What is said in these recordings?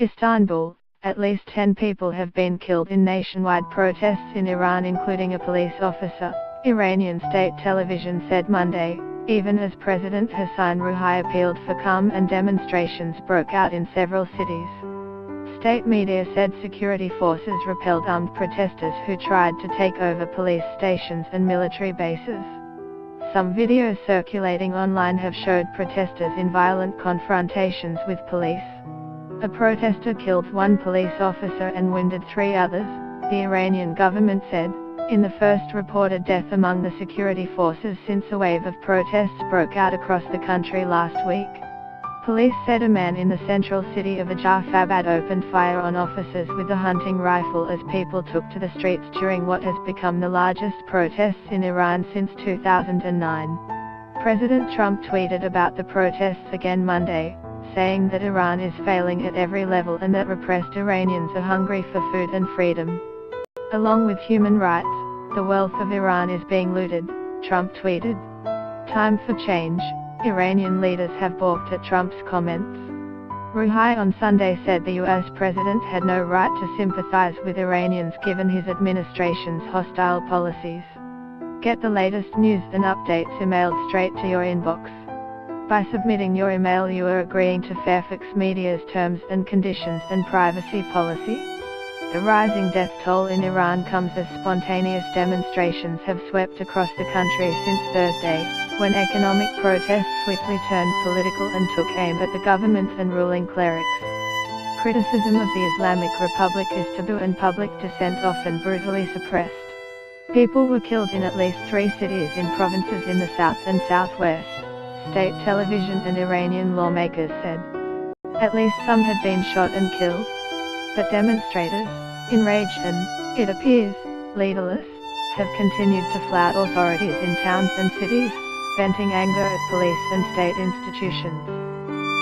Istanbul, at least 10 people have been killed in nationwide protests in Iran, including a police officer, Iranian state television said Monday, even as President Hassan Rouhani appealed for calm, and demonstrations broke out in several cities. State media said security forces repelled armed protesters who tried to take over police stations and military bases. Some videos circulating online have showed protesters in violent confrontations with police. A protester killed one police officer and wounded 3 others, the Iranian government said, in the first reported death among the security forces since a wave of protests broke out across the country last week. Police said a man in the central city of Ajarfabad opened fire on officers with a hunting rifle as people took to the streets during what has become the largest protests in Iran since 2009. President Trump tweeted about the protests again Monday, saying that Iran is failing at every level and that repressed Iranians are hungry for food and freedom. Along with human rights, the wealth of Iran is being looted, Trump tweeted. Time for change. Iranian leaders have balked at Trump's comments. Rouhani on Sunday said the US president had no right to sympathize with Iranians given his administration's hostile policies. Get the latest news and updates emailed straight to your inbox. By submitting your email, you are agreeing to Fairfax Media's terms and conditions and privacy policy. The rising death toll in Iran comes as spontaneous demonstrations have swept across the country since Thursday, when economic protests swiftly turned political and took aim at the government and ruling clerics. Criticism of the Islamic Republic is taboo and public dissent often brutally suppressed. People were killed in at least 3 cities in provinces in the south and southwest, state television and Iranian lawmakers said. At least some had been shot and killed. But demonstrators, enraged and, it appears, leaderless, have continued to flout authorities in towns and cities, venting anger at police and state institutions.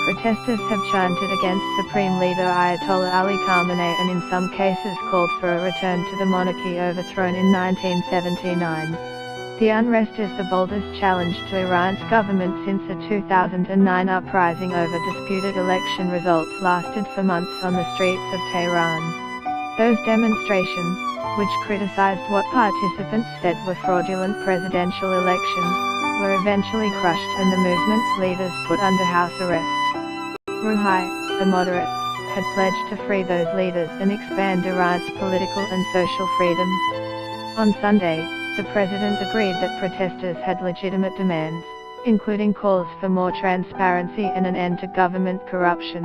Protesters have chanted against Supreme Leader Ayatollah Ali Khamenei and in some cases called for a return to the monarchy overthrown in 1979. The unrest is the boldest challenge to Iran's government since the 2009 uprising over disputed election results lasted for months on the streets of Tehran. Those demonstrations, which criticized what participants said were fraudulent presidential elections, were eventually crushed and the movement's leaders put under house arrest. Rouhani, a moderate, had pledged to free those leaders and expand Iran's political and social freedoms. On Sunday, the president agreed that protesters had legitimate demands, including calls for more transparency and an end to government corruption.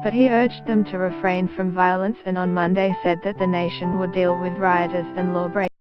But he urged them to refrain from violence and on Monday said that the nation would deal with rioters and lawbreakers.